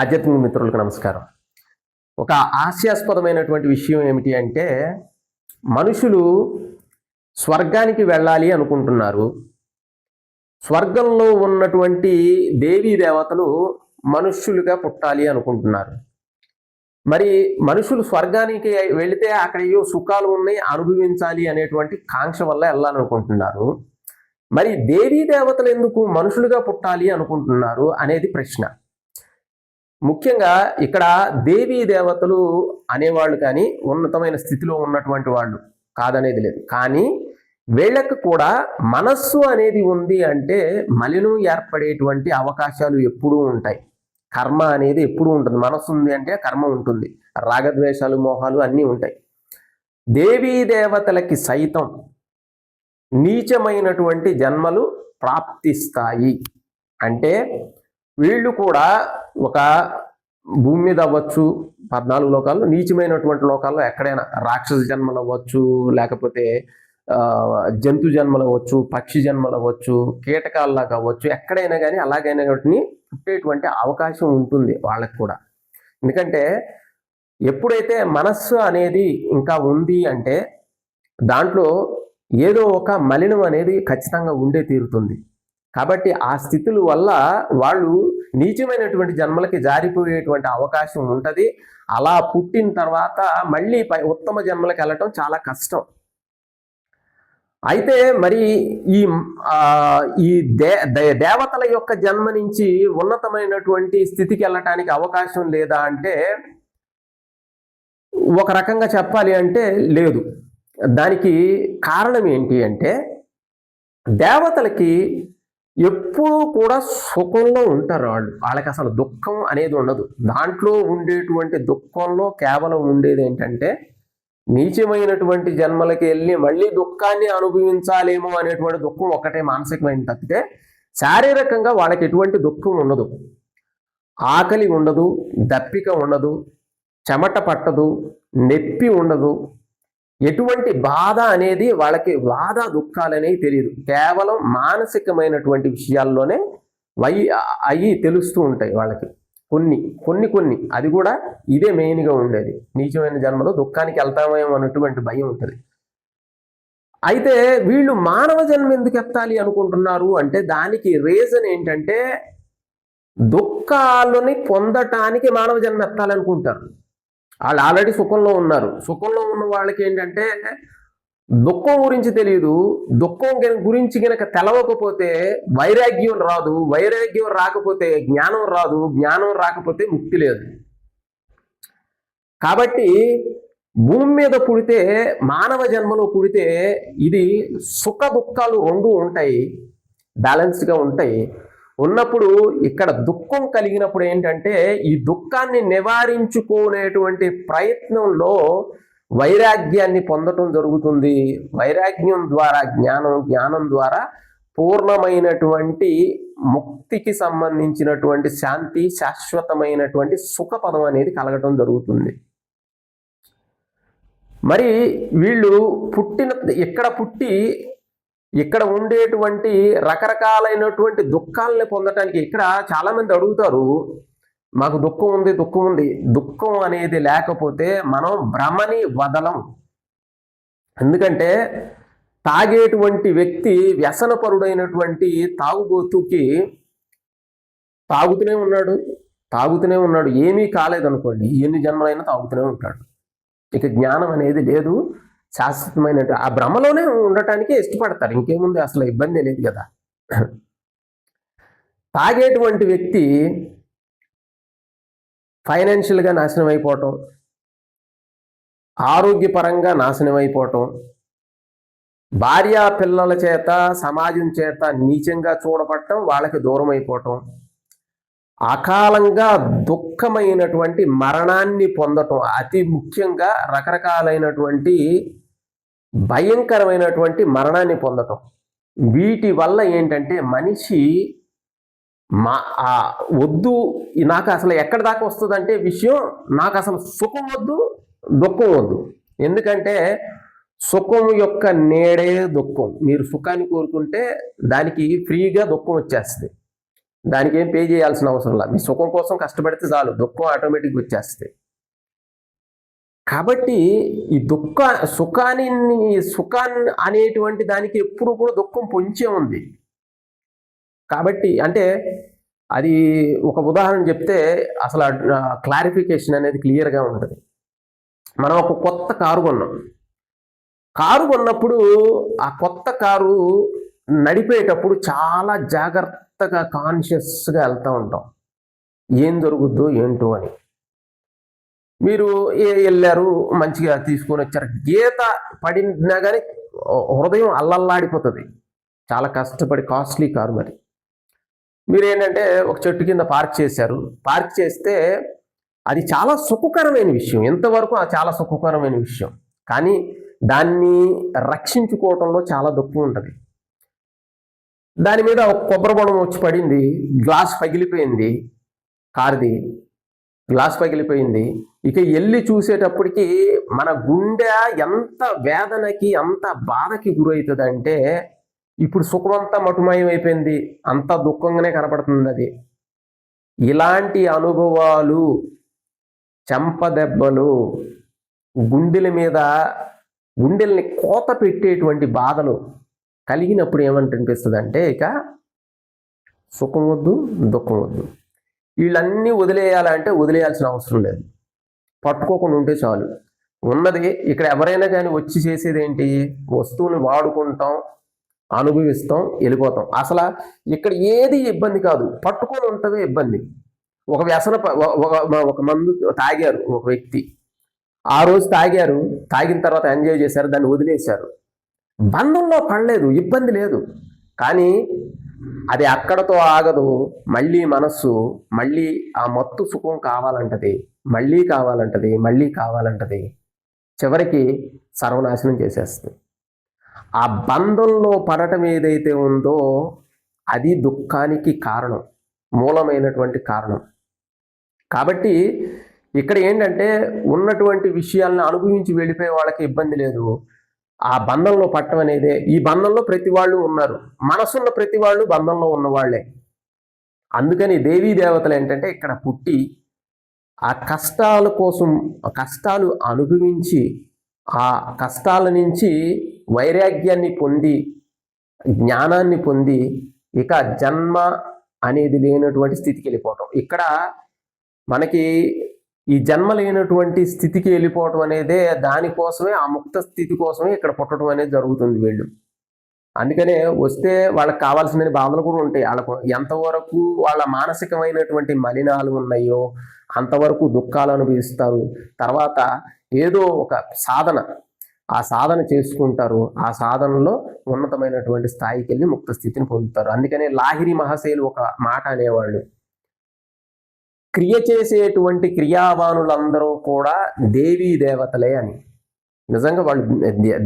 ఆధ్యాత్మిక మిత్రులకు నమస్కారం. ఒక హాస్యాస్పదమైనటువంటి విషయం ఏమిటి అంటే, మనుషులు స్వర్గానికి వెళ్ళాలి అనుకుంటున్నారు. స్వర్గంలో ఉన్నటువంటి దేవీ దేవతలు మనుష్యులుగా పుట్టాలి అనుకుంటున్నారు. మరి మనుషులు స్వర్గానికి వెళితే అక్కడ ఏవో సుఖాలు ఉన్నాయి, అనుభవించాలి అనేటువంటి కాంక్ష వల్ల వెళ్ళాలనుకుంటున్నారు. మరి దేవీ దేవతలు ఎందుకు మనుషులుగా పుట్టాలి అనుకుంటున్నారు అనేది ప్రశ్న. ముఖ్యంగా ఇక్కడ దేవీ దేవతలు అనేవాళ్ళు కానీ ఉన్నతమైన స్థితిలో ఉన్నటువంటి వాళ్ళు కాదనేది లేదు. కానీ వీళ్ళకు కూడా మనస్సు అనేది ఉంది అంటే మలినం ఏర్పడేటువంటి అవకాశాలు ఎప్పుడూ ఉంటాయి. కర్మ అనేది ఎప్పుడూ ఉంటుంది. మనస్సు ఉంది అంటే కర్మ ఉంటుంది. రాగద్వేషాలు, మోహాలు అన్నీ ఉంటాయి. దేవీ దేవతలకి సైతం నీచమైనటువంటి జన్మలు ప్రాప్తిస్తాయి. అంటే వీళ్ళు కూడా ఒక భూమి మీద అవ్వచ్చు, 14 లోకాల్లో, నీచమైనటువంటి లోకాల్లో ఎక్కడైనా రాక్షస జన్మలు అవ్వచ్చు, లేకపోతే జంతు జన్మలు అవ్వచ్చు, పక్షి జన్మలు అవ్వచ్చు, కీటకాల్లాగా అవ్వచ్చు, ఎక్కడైనా కానీ అలాగైనా వాటిని పుట్టేటువంటి అవకాశం ఉంటుంది వాళ్ళకి కూడా. ఎందుకంటే ఎప్పుడైతే మనస్సు అనేది ఇంకా ఉంది అంటే దాంట్లో ఏదో ఒక మలినం అనేది ఖచ్చితంగా ఉండే తీరుతుంది. కాబట్టి ఆ స్థితుల వల్ల వాళ్ళు నీచమైనటువంటి జన్మలకి జారిపోయేటువంటి అవకాశం ఉంటుంది. అలా పుట్టిన తర్వాత మళ్ళీ ఉత్తమ జన్మలకు వెళ్ళటం చాలా కష్టం. అయితే మరి ఈ దేవతల యొక్క జన్మ నుంచి ఉన్నతమైనటువంటి స్థితికి వెళ్ళటానికి అవకాశం లేదా అంటే ఒక రకంగా చెప్పాలి అంటే లేదు. దానికి కారణం ఏంటి అంటే దేవతలకి ఎప్పుడూ కూడా సుఖంలో ఉంటారు. వాళ్ళకి అసలు దుఃఖం అనేది ఉండదు. దాంట్లో ఉండేటువంటి దుఃఖంలో కేవలం ఉండేది ఏంటంటే నీచమైనటువంటి జన్మలకి వెళ్ళి మళ్ళీ దుఃఖాన్ని అనుభవించాలేమో అనేటువంటి దుఃఖం ఒకటే మానసికమైన తప్పితే శారీరకంగా వాళ్ళకి ఎటువంటి దుఃఖం ఉండదు. ఆకలి ఉండదు, దప్పిక ఉండదు, చెమట పట్టదు, నొప్పి ఉండదు. ఎటువంటి బాధ అనేది వాళ్ళకి బాధ దుఃఖాలు అనేవి తెలియదు. కేవలం మానసికమైనటువంటి విషయాల్లోనే అవి తెలుస్తూ ఉంటాయి వాళ్ళకి. కొన్ని అది కూడా ఇదే మెయిన్గా ఉండేది. నీచమైన జన్మలో దుఃఖానికి వెళ్తామేమో అన్నటువంటి భయం ఉంటుంది. అయితే వీళ్ళు మానవ జన్మ ఎందుకు ఎత్తాలి అనుకుంటున్నారు అంటే దానికి రీజన్ ఏంటంటే దుఃఖాలని పొందటానికి మానవ జన్మ ఎత్తాలనుకుంటారు. వాళ్ళు ఆల్రెడీ సుఖంలో ఉన్నారు. సుఖంలో ఉన్న వాళ్ళకి ఏంటంటే దుఃఖం గురించి తెలియదు. దుఃఖం గురించి కనుక తెలవకపోతే వైరాగ్యం రాదు. వైరాగ్యం రాకపోతే జ్ఞానం రాదు. జ్ఞానం రాకపోతే ముక్తి లేదు. కాబట్టి భూమి మీద పుడితే, మానవ జన్మలో పుడితే ఇది సుఖ దుఃఖాలు రెండు ఉంటాయి, బ్యాలెన్స్గా ఉంటాయి. ఉన్నప్పుడు ఇక్కడ దుఃఖం కలిగినప్పుడు ఏంటంటే ఈ దుఃఖాన్ని నివారించుకునేటువంటి ప్రయత్నంలో వైరాగ్యాన్ని పొందటం జరుగుతుంది. వైరాగ్యం ద్వారా జ్ఞానం, జ్ఞానం ద్వారా పూర్ణమైనటువంటి ముక్తికి సంబంధించినటువంటి శాంతి, శాశ్వతమైనటువంటి సుఖపదం అనేది కలగటం జరుగుతుంది. మరి వీళ్ళు ఇక్కడ ఉండేటువంటి రకరకాలైనటువంటి దుఃఖాలని పొందటానికి ఇక్కడ చాలామంది అడుగుతారు, మాకు దుఃఖం ఉంది. దుఃఖం అనేది లేకపోతే మనం భ్రమని వదలం. ఎందుకంటే తాగేటువంటి వ్యక్తి, వ్యసనపరుడైనటువంటి తాగుబోతుకి తాగుతూనే ఉన్నాడు, ఏమీ కాలేదనుకోండి, ఎన్ని జన్మలైనా తాగుతూనే ఉంటాడు. ఇక జ్ఞానం అనేది లేదు. శాశ్వతమైన ఆ భ్రమలోనే ఉండటానికే ఇష్టపడతారు. ఇంకేముంది, అసలు ఇబ్బంది లేదు కదా. తాగేటువంటి వ్యక్తి ఫైనాన్షియల్గా నాశనం అయిపోవటం, ఆరోగ్యపరంగా నాశనం అయిపోవటం, భార్యా పిల్లల చేత, సమాజం చేత నీచంగా చూడపడటం, వాళ్ళకి దూరం అయిపోవటం, అకాలంగా దుఃఖమైనటువంటి మరణాన్ని పొందటం, అతి ముఖ్యంగా రకరకాలైనటువంటి భయంకరమైనటువంటి మరణాన్ని పొందటం. వీటి వల్ల ఏంటంటే మనిషి వద్దు, నాకు అసలు ఎక్కడి దాకా వస్తుందంటే విషయం, నాకు అసలు సుఖం వద్దు, దుఃఖం వద్దు. ఎందుకంటే సుఖం యొక్క నీడే దుఃఖం. మీరు సుఖాన్ని కోరుకుంటే దానికి ఫ్రీగా దుఃఖం వచ్చేస్తుంది. దానికి ఏం పే చేయాల్సిన అవసరం లేదు. మీ సుఖం కోసం కష్టపడితే చాలు, దుఃఖం ఆటోమేటిక్గా వచ్చేస్తుంది. కాబట్టి ఈ సుఖాన్ని అనేటువంటి దానికి ఎప్పుడు కూడా దుఃఖం పొంచే ఉంది. కాబట్టి అంటే అది ఒక ఉదాహరణ చెప్తే అసలు క్లారిఫికేషన్ అనేది క్లియర్గా ఉంటుంది. మనం ఒక కొత్త కారు కొన్నప్పుడు ఆ కొత్త కారు నడిపేటప్పుడు చాలా జాగ్రత్తగా కాన్షియస్గా వెళ్తూ ఉంటాం, ఏం జరుగుద్దో ఏంటో అని. మీరు వెళ్ళారు, మంచిగా తీసుకొని వచ్చారు, గీత పడినా కానీ హృదయం అల్లల్లాడిపోతుంది. చాలా కష్టపడి కాస్ట్లీ కారు. మరి మీరు ఏంటంటే ఒక చెట్టు కింద పార్క్ చేస్తే అది చాలా సుఖకరమైన విషయం, ఎంతవరకు చాలా సుఖకరమైన విషయం. కానీ దాన్ని రక్షించుకోవటంలో చాలా దుఃఖం ఉంటుంది. దాని మీద ఒక కొబ్బరి బొండం వచ్చి పడింది, గ్లాస్ పగిలిపోయింది, కారుది గ్లాస్ పగిలిపోయింది. ఇక వెళ్ళి చూసేటప్పటికి మన గుండె ఎంత వేదనకి, అంత బాధకి గురవుతుంది అంటే, ఇప్పుడు సుఖమంతా మటుమయం అయిపోయింది, అంత దుఃఖంగానే కనపడుతుంది అది. ఇలాంటి అనుభవాలు, చెంపదెబ్బలు, గుండెల్ని కోత పెట్టేటువంటి బాధలు కలిగినప్పుడు ఏమంటనిపిస్తుంది అంటే, ఇక సుఖం వద్దు, దుఃఖం వద్దు, వీళ్ళన్నీ వదిలేయాలంటే వదిలేయాల్సిన అవసరం లేదు, పట్టుకోకుండా ఉంటే చాలు. ఉన్నది ఇక్కడ ఎవరైనా కానీ వచ్చి చేసేది ఏంటి, వస్తువుని వాడుకుంటాం, అనుభవిస్తాం, వెళ్ళిపోతాం. అసలు ఇక్కడ ఏది ఇబ్బంది కాదు, పట్టుకొని ఉంటదే ఇబ్బంది. ఒక మందు తాగారు ఒక వ్యక్తి, ఆ రోజు తాగిన తర్వాత ఎంజాయ్ చేశారు, దాన్ని వదిలేశారు, బంధంలో పడలేదు, ఇబ్బంది లేదు. కానీ అది అక్కడతో ఆగదు. మళ్ళీ మనస్సు మళ్ళీ ఆ మత్తు సుఖం కావాలంటది, మళ్ళీ కావాలంటది, చివరికి సర్వనాశనం చేసేస్తుంది. ఆ బంధంలో పడటం ఏదైతే ఉందో అది దుఃఖానికి కారణం, మూలమైనటువంటి కారణం. కాబట్టి ఇక్కడ ఏంటంటే ఉన్నటువంటి విషయాలను అనుభవించి వెళ్ళిపోయే వాళ్ళకి ఇబ్బంది లేదు, ఆ బంధంలో పట్టడం అనేదే. ఈ బంధంలో ప్రతి వాళ్ళు ఉన్నారు, మనసున్న ప్రతి వాళ్ళు బంధంలో ఉన్నవాళ్లే. అందుకని దేవీ దేవతలు ఏంటంటే ఇక్కడ పుట్టి ఆ కష్టాల కోసం, కష్టాలు అనుభవించి ఆ కష్టాల నుంచి వైరాగ్యాన్ని పొంది, జ్ఞానాన్ని పొంది, ఇక జన్మ అనేది లేనటువంటి స్థితికి వెళ్ళిపోవటం. ఇక్కడ మనకి ఈ జన్మ లేనటువంటి స్థితికి వెళ్ళిపోవటం అనేదే, దానికోసమే, ఆ ముక్త స్థితి కోసమే ఇక్కడ పుట్టడం అనేది జరుగుతుంది వీళ్ళు. అందుకనే వస్తే వాళ్ళకి కావాల్సిన బాధలు కూడా ఉంటాయి. వాళ్ళకు ఎంతవరకు వాళ్ళ మానసికమైనటువంటి మలినాలు ఉన్నాయో అంతవరకు దుఃఖాలు అనుభవిస్తారు. తర్వాత ఏదో ఒక ఆ సాధన చేసుకుంటారు, ఆ సాధనలో ఉన్నతమైనటువంటి స్థాయికి వెళ్ళి ముక్త స్థితిని పొందుతారు. అందుకనే లాహిరి మహాశయులు ఒక మాట అనేవాళ్ళు, క్రియ చేసేటువంటి క్రియావానులందరూ కూడా దేవీ దేవతలే అని. నిజంగా వాళ్ళు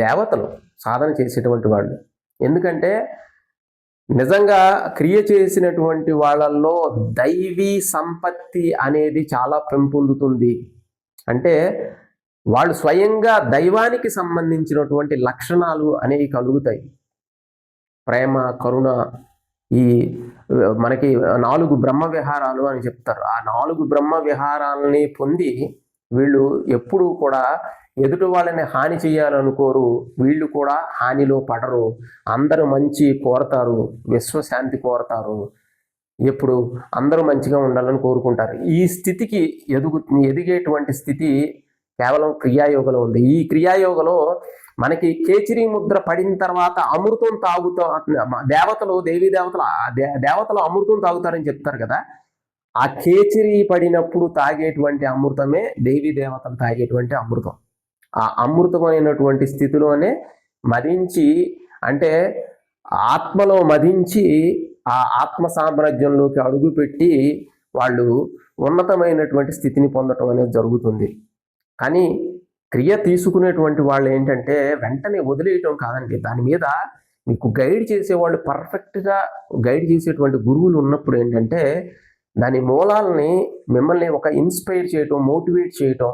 దేవతలు, సాధన చేసేటువంటి వాళ్ళు. ఎందుకంటే నిజంగా క్రియ చేసినటువంటి వాళ్ళల్లో దైవీ సంపత్తి అనేది చాలా పెంపొందుతుంది. అంటే వాళ్ళు స్వయంగా దైవానికి సంబంధించినటువంటి లక్షణాలు అనేవి కలుగుతాయి. ప్రేమ, కరుణ, ఈ మనకి 4 బ్రహ్మ విహారాలు అని చెప్తారు. ఆ 4 బ్రహ్మ విహారాలని పొంది వీళ్ళు ఎప్పుడూ కూడా ఎదుటి వాళ్ళని హాని చేయాలనుకోరు, వీళ్ళు కూడా హానిలో పడరు, అందరూ మంచి కోరతారు, విశ్వశాంతి కోరతారు, ఎప్పుడు అందరూ మంచిగా ఉండాలని కోరుకుంటారు. ఈ స్థితికి ఎదిగేటువంటి స్థితి కేవలం క్రియాయోగంలో ఉంది. ఈ క్రియాయోగంలో మనకి కేచిరి ముద్ర పడిన తర్వాత అమృతం దేవతలు, దేవీ దేవతలు అమృతం తాగుతారని చెప్తారు కదా. ఆ కేచిరి పడినప్పుడు తాగేటువంటి అమృతమే దేవీ దేవతలు తాగేటువంటి అమృతం. ఆ అమృతమైనటువంటి స్థితిలోనే మదించి, అంటే ఆత్మలో మదించి ఆ ఆత్మ సామ్రాజ్యంలోకి అడుగుపెట్టి వాళ్ళు ఉన్నతమైనటువంటి స్థితిని పొందటం అనేది జరుగుతుంది. కానీ క్రియ తీసుకునేటువంటి వాళ్ళు ఏంటంటే వెంటనే వదిలేయటం కాదండి, దాని మీద మీకు గైడ్ చేసేవాళ్ళు, పర్ఫెక్ట్గా గైడ్ చేసేటువంటి గురువులు ఉన్నప్పుడు ఏంటంటే దాని మూలాలని మిమ్మల్ని ఒక ఇన్స్పైర్ చేయటం, మోటివేట్ చేయటం,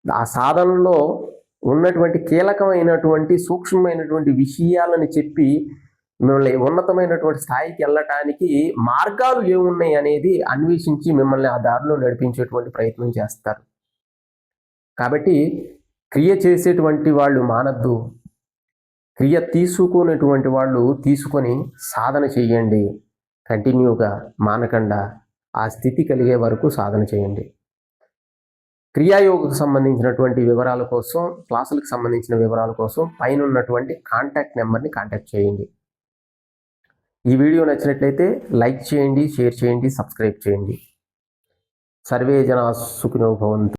ఆ సాధనలో ఉన్నటువంటి కీలకమైనటువంటి సూక్ష్మమైనటువంటి విషయాలను చెప్పి మిమ్మల్ని ఉన్నతమైనటువంటి స్థాయికి వెళ్ళటానికి మార్గాలు ఏమున్నాయి అనేది అన్వేషించి మిమ్మల్ని ఆ దారిలో నడిపించేటువంటి ప్రయత్నం చేస్తారు. కాబట్టి క్రియ చేసేటువంటి వాళ్ళు మానద్దు, క్రియ తీసుకునేటువంటి వాళ్ళు తీసుకొని సాధన చేయండి. కంటిన్యూగా మానకుండా ఆ స్థితి కలిగే వరకు సాధన చేయండి. క్రియాయోగకు సంబంధించినటువంటి వివరాల కోసం, క్లాసులకు సంబంధించిన వివరాల కోసం పైన ఉన్నటువంటి కాంటాక్ట్ నెంబర్ని కాంటాక్ట్ చేయండి. ఈ వీడియో నచ్చినట్లయితే లైక్ చేయండి, షేర్ చేయండి, సబ్స్క్రైబ్ చేయండి. సర్వే జనా సుఖినో భవంతు.